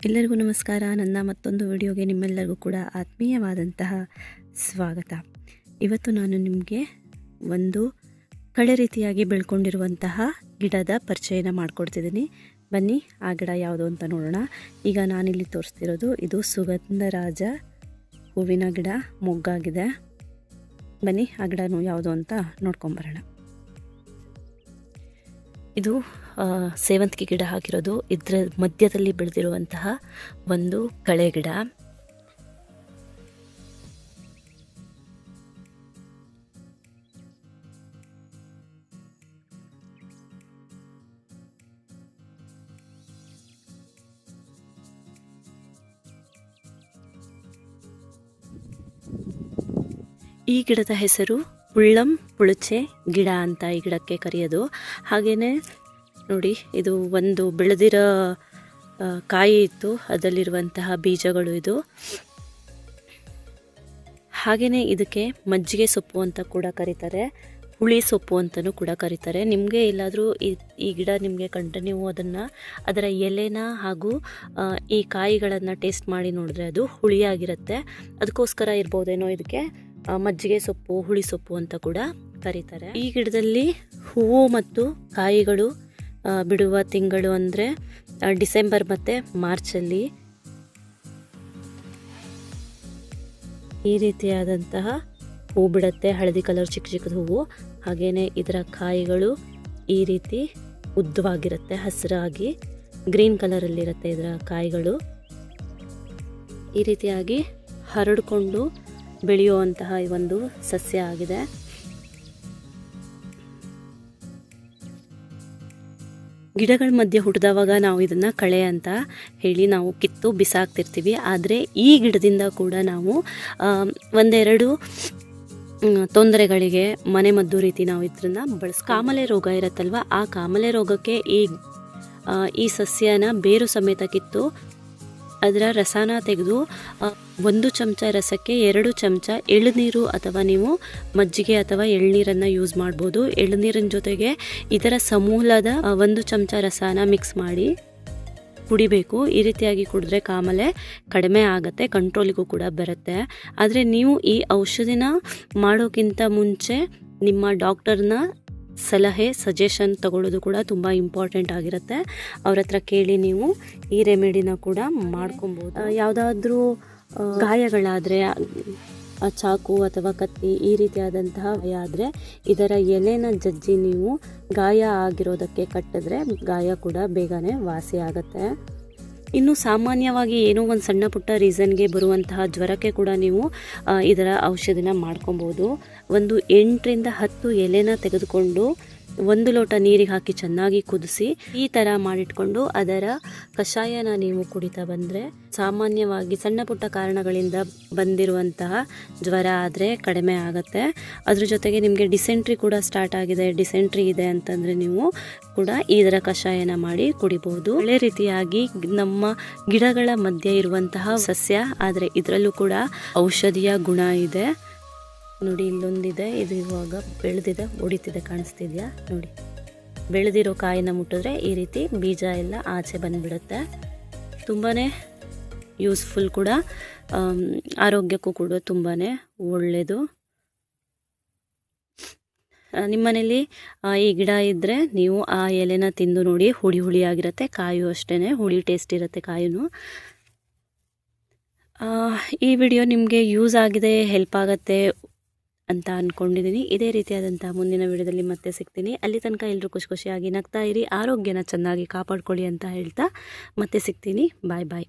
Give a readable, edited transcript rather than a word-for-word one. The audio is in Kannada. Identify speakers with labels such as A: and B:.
A: ಎಲ್ಲರಿಗೂ ನಮಸ್ಕಾರ. ನನ್ನ ಮತ್ತೊಂದು ವಿಡಿಯೋಗೆ ನಿಮ್ಮೆಲ್ಲರಿಗೂ ಕೂಡ ಆತ್ಮೀಯವಾದಂತಹ ಸ್ವಾಗತ. ಇವತ್ತು ನಾನು ನಿಮಗೆ ಒಂದು ಕಳೆ ರೀತಿಯಾಗಿ ಬೆಳ್ಕೊಂಡಿರುವಂತಹ ಗಿಡದ ಪರಿಚಯನ ಮಾಡಿಕೊಡ್ತಿದ್ದೀನಿ. ಬನ್ನಿ ಆ ಗಿಡ ಯಾವುದು ಅಂತ ನೋಡೋಣ. ಈಗ ನಾನಿಲ್ಲಿ ತೋರಿಸ್ತಿರೋದು ಇದು ಸುಗಂಧರಾಜ ಹೂವಿನ ಗಿಡ, ಮೊಗ್ಗಾಗಿದೆ. ಬನ್ನಿ ಆ ಗಿಡನೂ ಯಾವುದು ಅಂತ ನೋಡ್ಕೊಂಬರೋಣ. ಇದು ಸೇವಂತಿಗೆ ಗಿಡ ಹಾಕಿರೋದು. ಇದರ ಮಧ್ಯದಲ್ಲಿ ಬೆಳೆದಿರುವಂತಹ ಒಂದು ಕಳೆ ಗಿಡ. ಈ ಗಿಡದ ಹೆಸರು ಪುಳ್ಳಂ ಪುಳುಚೆ ಗಿಡ ಅಂತ ಈ ಗಿಡಕ್ಕೆ ಕರೆಯೋದು. ಹಾಗೆಯೇ ನೋಡಿ, ಇದು ಒಂದು ಬೆಳೆದಿರೋ ಕಾಯಿ ಇತ್ತು, ಅದರಲ್ಲಿರುವಂತಹ ಬೀಜಗಳು ಇದು. ಹಾಗೆಯೇ ಇದಕ್ಕೆ ಮಜ್ಜಿಗೆ ಸೊಪ್ಪು ಅಂತ ಕೂಡ ಕರೀತಾರೆ, ಹುಳಿ ಸೊಪ್ಪು ಅಂತಲೂ ಕೂಡ ಕರೀತಾರೆ. ನಿಮಗೆ ಎಲ್ಲಾದರೂ ಈ ಗಿಡ ನಿಮಗೆ ಕಂಡ್ರೆ ನೀವು ಅದರ ಎಲೆನ ಹಾಗೂ ಈ ಕಾಯಿಗಳನ್ನು ಟೇಸ್ಟ್ ಮಾಡಿ ನೋಡಿದ್ರೆ ಅದು ಹುಳಿಯಾಗಿರುತ್ತೆ. ಅದಕ್ಕೋಸ್ಕರ ಇರ್ಬೋದೇನೋ ಇದಕ್ಕೆ ಮಜ್ಜಿಗೆ ಸೊಪ್ಪು, ಹುಳಿ ಸೊಪ್ಪು ಅಂತ ಕೂಡ ಕರೀತಾರೆ. ಈ ಗಿಡದಲ್ಲಿ ಹೂವು ಮತ್ತು ಕಾಯಿಗಳು ಬಿಡುವ ತಿಂಗಳು ಅಂದರೆ ಡಿಸೆಂಬರ್ ಮತ್ತು ಮಾರ್ಚಲ್ಲಿ. ಈ ರೀತಿಯಾದಂತಹ ಹೂ ಬಿಡುತ್ತೆ, ಹಳದಿ ಕಲರ್ ಚಿಕ್ಕ ಚಿಕ್ಕದ ಹೂವು. ಹಾಗೆಯೇ ಇದರ ಕಾಯಿಗಳು ಈ ರೀತಿ ಉದ್ದವಾಗಿರುತ್ತೆ, ಹಸಿರಾಗಿ ಗ್ರೀನ್ ಕಲರಲ್ಲಿರುತ್ತೆ ಇದರ ಕಾಯಿಗಳು. ಈ ರೀತಿಯಾಗಿ ಹರಡಿಕೊಂಡು ಬೆಳೆಯುವಂತಹ ಒಂದು ಸಸ್ಯ ಆಗಿದೆ. ಗಿಡಗಳ ಮಧ್ಯೆ ಹುಟ್ಟಿದವಾಗ ನಾವು ಇದನ್ನು ಕಳೆ ಅಂತ ಹೇಳಿ ನಾವು ಕಿತ್ತು ಬಿಸಾಕ್ತಿರ್ತೀವಿ. ಆದರೆ ಈ ಗಿಡದಿಂದ ಕೂಡ ನಾವು ಒಂದೆರಡು ತೊಂದರೆಗಳಿಗೆ ಮನೆಮದ್ದು ರೀತಿ ನಾವು ಇದನ್ನು ಕಾಮಲೆ ರೋಗ ಇರುತ್ತಲ್ವ, ಆ ಕಾಮಲೆ ರೋಗಕ್ಕೆ ಈ ಸಸ್ಯನ ಬೇರು ಸಮೇತ ಕಿತ್ತು ಅದರ ರಸನ ತೆಗೆದು 1 ಚಮಚ ರಸಕ್ಕೆ 2 ಚಮಚ ಎಳ್ನೀರು ಅಥವಾ ನೀವು ಮಜ್ಜಿಗೆ ಅಥವಾ ಎಳ್ನೀರನ್ನು ಯೂಸ್ ಮಾಡ್ಬೋದು. ಎಳ್ನೀರಿನ ಜೊತೆಗೆ ಇದರ ಸಮೂಲದ 1 ಚಮಚ ರಸನ ಮಿಕ್ಸ್ ಮಾಡಿ ಕುಡಿಬೇಕು. ಈ ರೀತಿಯಾಗಿ ಕುಡಿದ್ರೆ ಕಾಮಲೆ ಕಡಿಮೆ ಆಗುತ್ತೆ, ಕಂಟ್ರೋಲಿಗೂ ಕೂಡ ಬರುತ್ತೆ. ಆದರೆ ನೀವು ಈ ಔಷಧಿನ ಮಾಡೋಕ್ಕಿಂತ ಮುಂಚೆ ನಿಮ್ಮ ಡಾಕ್ಟರ್ನ ಸಲಹೆ, ಸಜೆಷನ್ ತಗೊಳ್ಳೋದು ಕೂಡ ತುಂಬ ಇಂಪಾರ್ಟೆಂಟ್ ಆಗಿರುತ್ತೆ. ಅವ್ರ ಹತ್ರ ಕೇಳಿ ನೀವು ಈ ರೆಮಿಡಿನ ಕೂಡ ಮಾಡ್ಕೊಬೋದು. ಯಾವುದಾದ್ರೂ ಗಾಯಗಳಾದರೆ ಚಾಕು ಅಥವಾ ಕತ್ತಿ ಈ ರೀತಿಯಾದಂತಹ ಆದರೆ ಇದರ ಎಲೆನ ಜಜ್ಜಿ ನೀವು ಗಾಯ ಆಗಿರೋದಕ್ಕೆ ಕಟ್ಟಿದ್ರೆ ಗಾಯ ಕೂಡ ಬೇಗನೆ ವಾಸಿ ಆಗುತ್ತೆ. ಇನ್ನು ಸಾಮಾನ್ಯವಾಗಿ ಏನೋ ಒಂದು ಸಣ್ಣ ಪುಟ್ಟ ರೀಸನ್ಗೆ ಬರುವಂತಹ ಜ್ವರಕ್ಕೆ ಕೂಡ ನೀವು ಇದರ ಔಷಧಿನ ಮಾಡ್ಕೊಬೋದು. ಒಂದು 8 ರಿಂದ 10 ಎಲೆನ ತೆಗೆದುಕೊಂಡು 1 ಲೋಟ ನೀರಿಗೆ ಹಾಕಿ ಚೆನ್ನಾಗಿ ಕುದಿಸಿ ಈ ಥರ ಮಾಡಿಟ್ಕೊಂಡು ಅದರ ಕಷಾಯನ ನೀವು ಕುಡಿತಾ ಬಂದರೆ ಸಾಮಾನ್ಯವಾಗಿ ಸಣ್ಣ ಪುಟ್ಟ ಕಾರಣಗಳಿಂದ ಬಂದಿರುವಂತಹ ಜ್ವರ ಆದರೆ ಕಡಿಮೆ ಆಗುತ್ತೆ. ಅದ್ರ ಜೊತೆಗೆ ನಿಮಗೆ ಡಿಸೆಂಟ್ರಿ ಕೂಡ ಸ್ಟಾರ್ಟ್ ಆಗಿದೆ, ಡಿಸೆಂಟ್ರಿ ಇದೆ ಅಂತಂದರೆ ನೀವು ಕೂಡ ಇದರ ಕಷಾಯನ ಮಾಡಿ ಕುಡಿಬಹುದು. ಒಳ್ಳೆ ರೀತಿಯಾಗಿ ನಮ್ಮ ಗಿಡಗಳ ಮಧ್ಯೆ ಇರುವಂತಹ ಸಸ್ಯ, ಆದರೆ ಇದರಲ್ಲೂ ಕೂಡ ಔಷಧಿಯ ಗುಣ ಇದೆ. ನೋಡಿ, ಇಲ್ಲೊಂದಿದೆ, ಇದು ಇವಾಗ ಬೆಳೆದಿದೆ, ಒಡಿತಿದೆ, ಕಾಣಿಸ್ತಿದ್ಯಾ ನೋಡಿ. ಬೆಳೆದಿರೋ ಕಾಯಿನ ಮುಟ್ಟಿದ್ರೆ ಈ ರೀತಿ ಬೀಜ ಎಲ್ಲ ಆಚೆ ಬಂದುಬಿಡುತ್ತೆ. ತುಂಬಾ ಯೂಸ್ಫುಲ್ ಕೂಡ, ಆರೋಗ್ಯಕ್ಕೂ ಕೂಡ ತುಂಬಾ ಒಳ್ಳೆಯದು. ನಿಮ್ಮನೇಲಿ ಈ ಗಿಡ ಇದ್ದರೆ ನೀವು ಆ ಎಲೆನ ತಿಂದು ನೋಡಿ, ಹುಳಿ ಹುಳಿಯಾಗಿರುತ್ತೆ. ಕಾಯು ಅಷ್ಟೇ ಹುಳಿ ಟೇಸ್ಟ್ ಇರುತ್ತೆ ಕಾಯಿನೂ. ಈ ವಿಡಿಯೋ ನಿಮಗೆ ಯೂಸ್ ಆಗಿದೆ, ಹೆಲ್ಪ್ ಆಗುತ್ತೆ ಅಂತ ಅಂದ್ಕೊಂಡಿದ್ದೀನಿ. ಇದೇ ರೀತಿಯಾದಂಥ ಮುಂದಿನ ವಿಡಿಯೋದಲ್ಲಿ ಮತ್ತೆ ಸಿಗ್ತೀನಿ. ಅಲ್ಲಿ ತನಕ ಎಲ್ಲರೂ ಖುಷಿಯಾಗಿ ನಗ್ತಾ ಇರಿ, ಆರೋಗ್ಯನ ಚೆನ್ನಾಗಿ ಕಾಪಾಡ್ಕೊಳ್ಳಿ ಅಂತ ಹೇಳ್ತಾ ಮತ್ತೆ ಸಿಗ್ತೀನಿ. ಬಾಯ್ ಬಾಯ್.